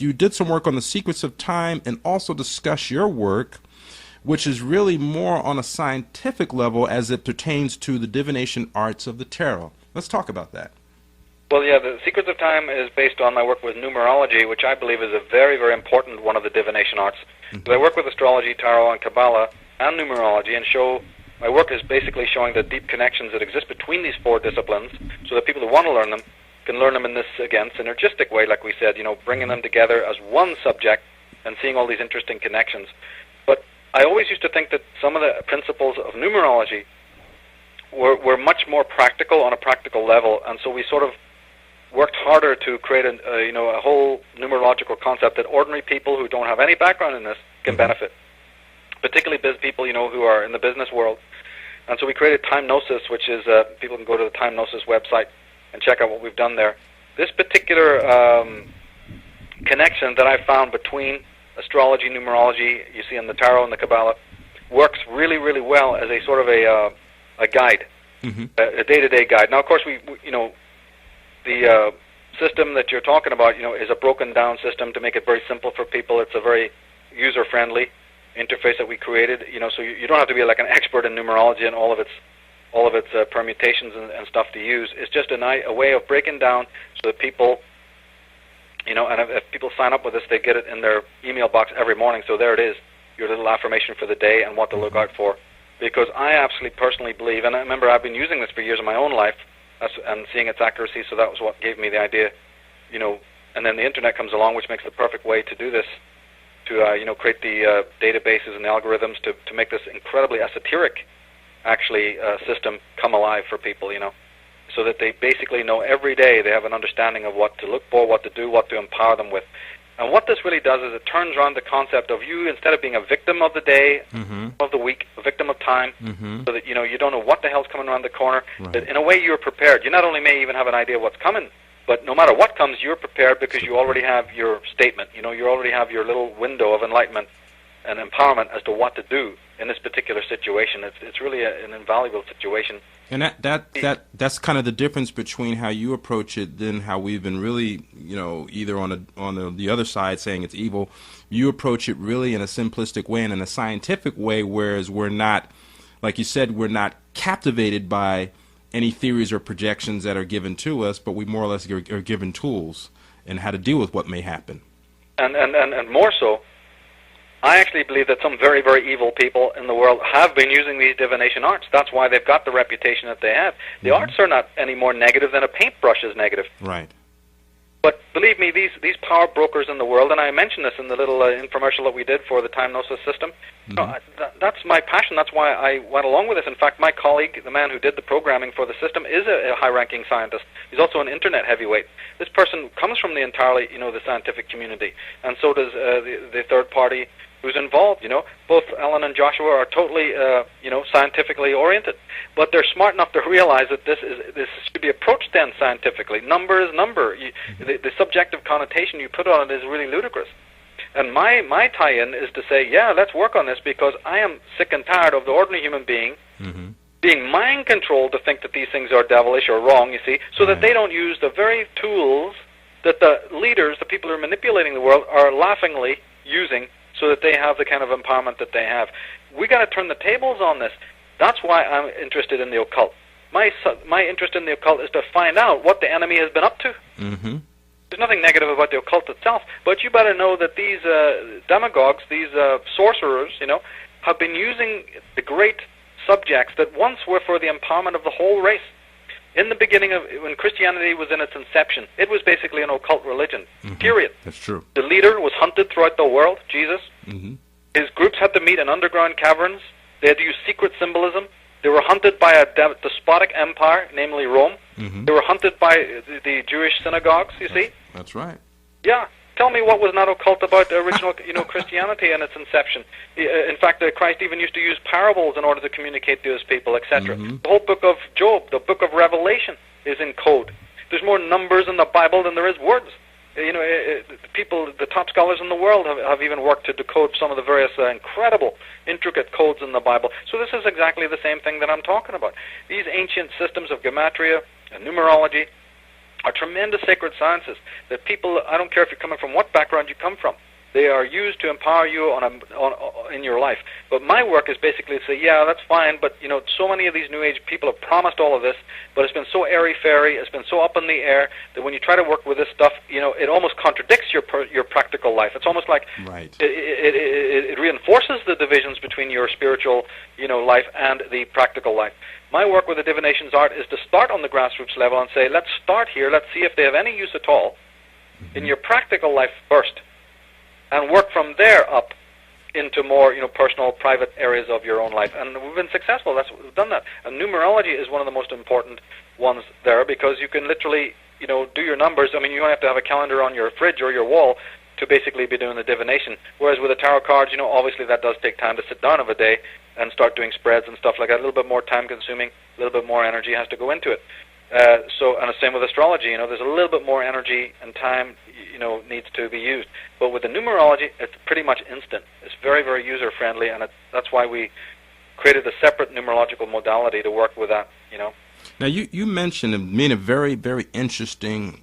you did some work on the secrets of time and also discuss your work, which is really more on a scientific level as it pertains to the divination arts of the tarot. Let's talk about that. Well, yeah, the Secrets of Time is based on my work with numerology, which I believe is a very, very important one of the divination arts. So I work with astrology, tarot, and Kabbalah, and numerology, and my work is basically showing the deep connections that exist between these four disciplines, so that people who want to learn them can learn them in this, again, synergistic way, like we said, bringing them together as one subject and seeing all these interesting connections. But I always used to think that some of the principles of numerology were much more practical on a practical level, and so we sort of worked harder to create a whole numerological concept that ordinary people who don't have any background in this can benefit, particularly people who are in the business world. And so we created Time Gnosis, which is people can go to the Time Gnosis website and check out what we've done there. This particular connection that I found between astrology, numerology, you see in the tarot and the Kabbalah, works really, really well as a sort of a guide, a day-to-day guide. Now, of course, the system that you're talking about, is a broken-down system to make it very simple for people. It's a very user-friendly interface that we created. So you don't have to be like an expert in numerology and all of its permutations and stuff to use. It's just a way of breaking down so that people, and if people sign up with us, they get it in their email box every morning. So there it is, your little affirmation for the day and what to look out for. Because I absolutely personally believe, and I remember I've been using this for years in my own life, and seeing its accuracy, so that was what gave me the idea, and then the internet comes along, which makes the perfect way to do this, to create the databases and the algorithms to make this incredibly esoteric, actually, system come alive for people, so that they basically know every day they have an understanding of what to look for, what to do, what to empower them with. And what this really does is it turns around the concept of you, instead of being a victim of the day, of the week, a victim of time, so that you don't know what the hell's coming around the corner, that in a way you're prepared. You not only may even have an idea of what's coming, but no matter what comes, you're prepared because you already have your statement. You already have your little window of enlightenment and empowerment as to what to do in this particular situation. It's really an invaluable situation. And that's kind of the difference between how you approach it than how we've been really, either on the other side saying it's evil. You approach it really in a simplistic way and in a scientific way, whereas we're not, like you said, we're not captivated by any theories or projections that are given to us, but we more or less are given tools and how to deal with what may happen. And more so, I actually believe that some very, very evil people in the world have been using these divination arts. That's why they've got the reputation that they have. The arts are not any more negative than a paintbrush is negative. Right. But believe me, these power brokers in the world, and I mentioned this in the little infomercial that we did for the Time Gnosis system, that's my passion. That's why I went along with this. In fact, my colleague, the man who did the programming for the system, is a high-ranking scientist. He's also an internet heavyweight. This person comes from the entirely, the scientific community, and so does the third party who's involved. Both Alan and Joshua are totally, scientifically oriented, but they're smart enough to realize that this should be approached then scientifically. Number is number. The subjective connotation you put on it is really ludicrous. And my tie-in is to say, yeah, let's work on this, because I am sick and tired of the ordinary human being being mind-controlled to think that these things are devilish or wrong, you see, so that they don't use the very tools that the leaders, the people who are manipulating the world, are laughingly using, so that they have the kind of empowerment that they have. We got to turn the tables on this. That's why I'm interested in the occult. My interest in the occult is to find out what the enemy has been up to. There's nothing negative about the occult itself, but you better know that these demagogues, these sorcerers, have been using the great subjects that once were for the empowerment of the whole race. In the beginning when Christianity was in its inception, it was basically an occult religion, period. That's true. The leader was hunted throughout the world, Jesus. His groups had to meet in underground caverns. They had to use secret symbolism. They were hunted by a despotic empire, namely Rome. They were hunted by the Jewish synagogues, you see. That's right. Yeah. Tell me what was not occult about the original, Christianity and its inception. In fact, Christ even used to use parables in order to communicate to his people, etc. The whole book of Job, the book of Revelation, is in code. There's more numbers in the Bible than there is words. People, the top scholars in the world have even worked to decode some of the various incredible, intricate codes in the Bible. So this is exactly the same thing that I'm talking about. These ancient systems of gematria and numerology are tremendous sacred sciences that people, I don't care if you're coming from what background you come from, they are used to empower you in your life. But my work is basically to say, yeah, that's fine, but so many of these New Age people have promised all of this, but it's been so airy-fairy, it's been so up in the air, that when you try to work with this stuff, it almost contradicts your practical life. It's almost like right. it reinforces the divisions between your spiritual life and the practical life. My work with the divinations art is to start on the grassroots level and say, let's start here, let's see if they have any use at all in your practical life first, and work from there up into more, personal, private areas of your own life. And we've been successful. We've done that. And numerology is one of the most important ones there, because you can literally, do your numbers. I mean, you don't have to have a calendar on your fridge or your wall to basically be doing the divination. Whereas with the tarot cards, obviously that does take time to sit down of a day and start doing spreads and stuff like that. A little bit more time consuming, a little bit more energy has to go into it. And the same with astrology. There's a little bit more energy and time, needs to be used. But with the numerology, it's pretty much instant. It's very, very user-friendly, and that's why we created a separate numerological modality to work with that, Now, you mentioned a very, very interesting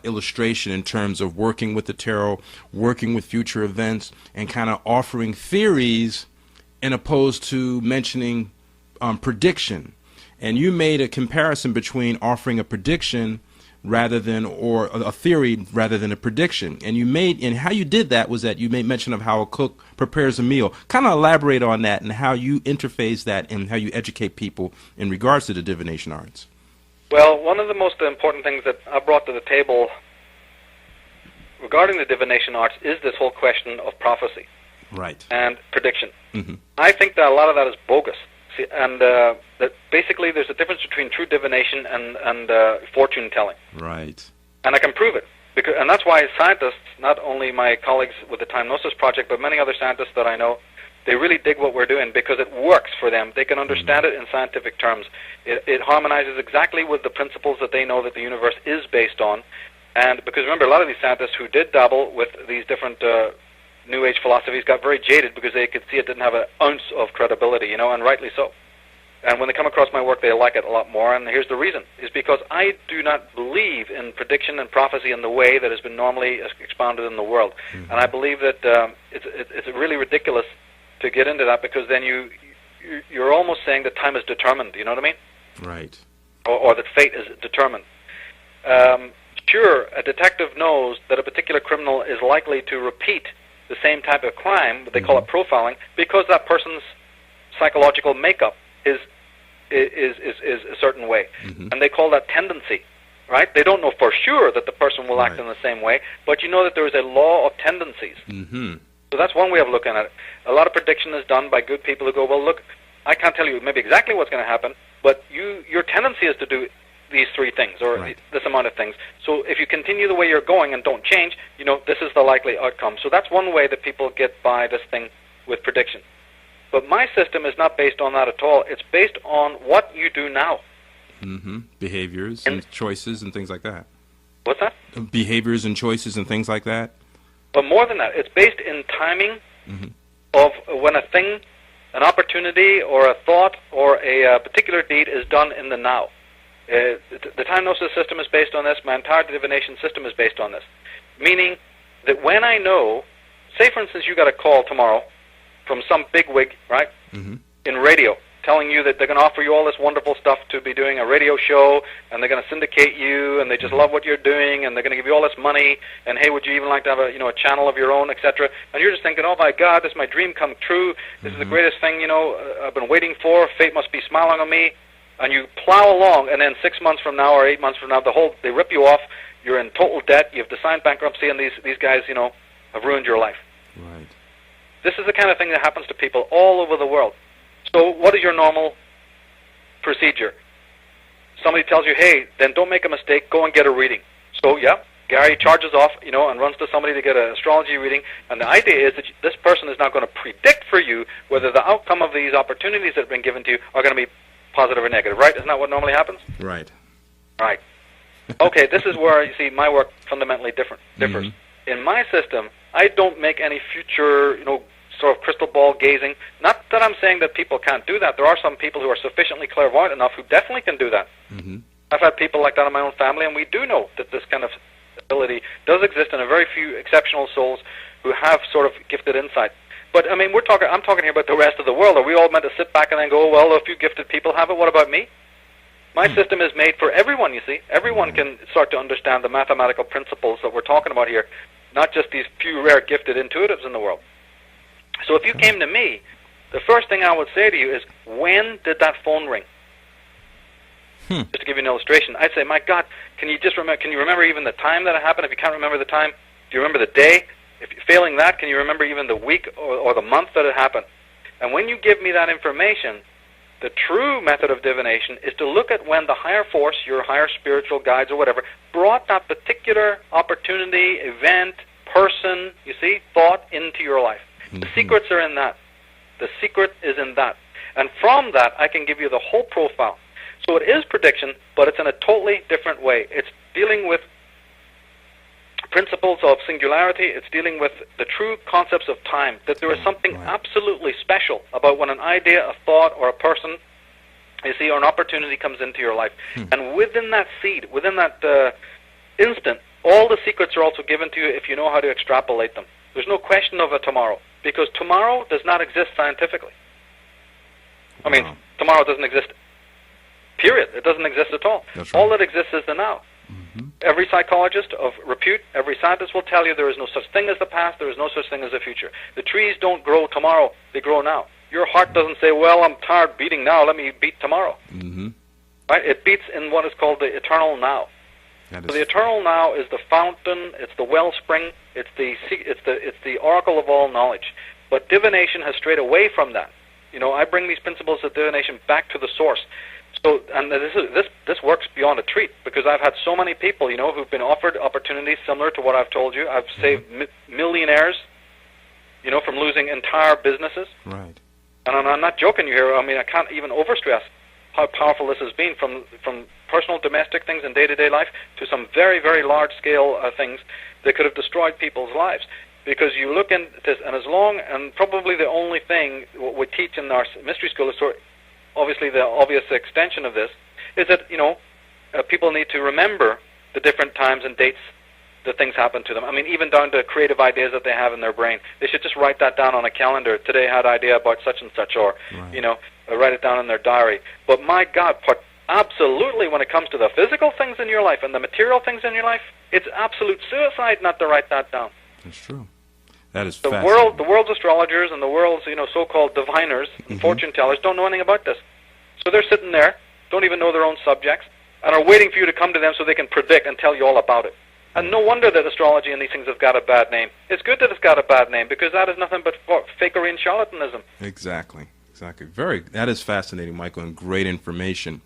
illustration in terms of working with the tarot, working with future events, and kind of offering theories in opposed to mentioning prediction. And you made a comparison between offering a prediction or a theory rather than a prediction. And how you did that was that you made mention of how a cook prepares a meal. Kind of elaborate on that and how you interface that and how you educate people in regards to the divination arts. Well, one of the most important things that I brought to the table regarding the divination arts is this whole question of prophecy. Right. And prediction. Mm-hmm. I think that a lot of that is bogus. And that basically there's a difference between true divination and fortune telling. Right. And I can prove it. And that's why scientists, not only my colleagues with the Time Gnosis Project, but many other scientists that I know, they really dig what we're doing because it works for them. They can understand it in scientific terms. It harmonizes exactly with the principles that they know that the universe is based on. And because remember, a lot of these scientists who did dabble with these different New Age philosophies got very jaded because they could see it didn't have an ounce of credibility, and rightly so. And when they come across my work, they like it a lot more, and here's the reason, is because I do not believe in prediction and prophecy in the way that has been normally expounded in the world. Mm-hmm. And I believe that it's really ridiculous to get into that, because then you're almost saying that time is determined, you know what I mean? Right. Or that fate is determined. Sure, a detective knows that a particular criminal is likely to repeat the same type of crime, but they call it profiling, because that person's psychological makeup is a certain way, and they call that tendency, right? They don't know for sure that the person will act in the same way, but you know that there is a law of tendencies. So that's one way of looking at it. A lot of prediction is done by good people who go, well, look, I can't tell you maybe exactly what's going to happen, but your tendency is to do these three things, or this amount of things. So if you continue the way you're going and don't change, this is the likely outcome. So that's one way that people get by this thing with prediction. But my system is not based on that at all. It's based on what you do now. Behaviors and choices and things like that. What's that? Behaviors and choices and things like that. But more than that, it's based in timing of when a thing, an opportunity or a thought or a particular deed is done in the now. The Time Gnosis system is based on this. My entire divination system is based on this. Meaning that when I know, say for instance you got a call tomorrow from some bigwig, right, in radio, telling you that they're going to offer you all this wonderful stuff to be doing a radio show, and they're going to syndicate you, and they just love what you're doing, and they're going to give you all this money, and hey, would you even like to have a channel of your own, etc. And you're just thinking, oh my God, this is my dream come true. This is the greatest thing I've been waiting for. Fate must be smiling on me. And you plow along, and then 6 months from now or 8 months from now, they rip you off. You're in total debt. You have to sign bankruptcy, and these guys, have ruined your life. Right. This is the kind of thing that happens to people all over the world. So what is your normal procedure? Somebody tells you, hey, then don't make a mistake. Go and get a reading. So, yeah, Gary charges off, and runs to somebody to get an astrology reading. And the idea is that this person is not going to predict for you whether the outcome of these opportunities that have been given to you are going to be positive or negative, right? Isn't that what normally happens? Right. Right. Okay, this is where, you see, my work fundamentally differs. In my system, I don't make any future, sort of crystal ball gazing. Not that I'm saying that people can't do that. There are some people who are sufficiently clairvoyant enough who definitely can do that. I've had people like that in my own family, and we do know that this kind of ability does exist in a very few exceptional souls who have sort of gifted insight. But I mean, I'm talking here about the rest of the world. Are we all meant to sit back and then go, well, a few gifted people have it, what about me? My system is made for everyone, you see. Everyone can start to understand the mathematical principles that we're talking about here, not just these few rare gifted intuitives in the world. So if you came to me, the first thing I would say to you is, when did that phone ring? Just to give you an illustration, I'd say, my God, can you remember even the time that it happened? If you can't remember the time, do you remember the day? If you're failing that, can you remember even the week or the month that it happened? And when you give me that information, the true method of divination is to look at when the higher force, your higher spiritual guides or whatever, brought that particular opportunity, event, person, you see, thought into your life. The secrets are in that. The secret is in that. And from that, I can give you the whole profile. So it is prediction, but it's in a totally different way. It's dealing with principles of singularity. It's dealing with the true concepts of time, that there is something absolutely special about when an idea, a thought, or a person, you see, or an opportunity comes into your life. And within that seed, within that instant, all the secrets are also given to you if you know how to extrapolate them. There's no question of a tomorrow, because tomorrow does not exist scientifically. I mean, tomorrow doesn't exist, period. It doesn't exist at all. That's right. All that exists is the now. Every psychologist of repute, every scientist will tell you there is no such thing as the past, there is no such thing as the future. The trees don't grow tomorrow, they grow now. Your heart doesn't say, well, I'm tired beating now, let me beat tomorrow. Right? It beats in what is called the eternal now. So the eternal now is the fountain, it's the wellspring, it's the oracle of all knowledge. But divination has strayed away from that. You know, I bring these principles of divination back to the source. So, and this works beyond a treat, because I've had so many people, you know, who've been offered opportunities similar to what I've told you. I've saved millionaires, you know, from losing entire businesses. Right. And I'm not joking you here. I mean, I can't even overstress how powerful this has been, from personal domestic things in day-to-day life to some very, very large-scale things that could have destroyed people's lives. Because you look into this, and as long, and probably the only thing what we teach in our mystery school is obviously the obvious extension of this, is that, you know, people need to remember the different times and dates that things happen to them. I mean, even down to creative ideas that they have in their brain. They should just write that down on a calendar. Today I had an idea about such and such, or, you know, write it down in their diary. But my God, absolutely, when it comes to the physical things in your life and the material things in your life, it's absolute suicide not to write that down. That's true. That is the world's astrologers and the world's, you know, so-called diviners and fortune tellers don't know anything about this. So they're sitting there, don't even know their own subjects, and are waiting for you to come to them so they can predict and tell you all about it. And no wonder that astrology and these things have got a bad name. It's good that it's got a bad name, because that is nothing but fakery and charlatanism. Exactly. That is fascinating, Michael, and great information.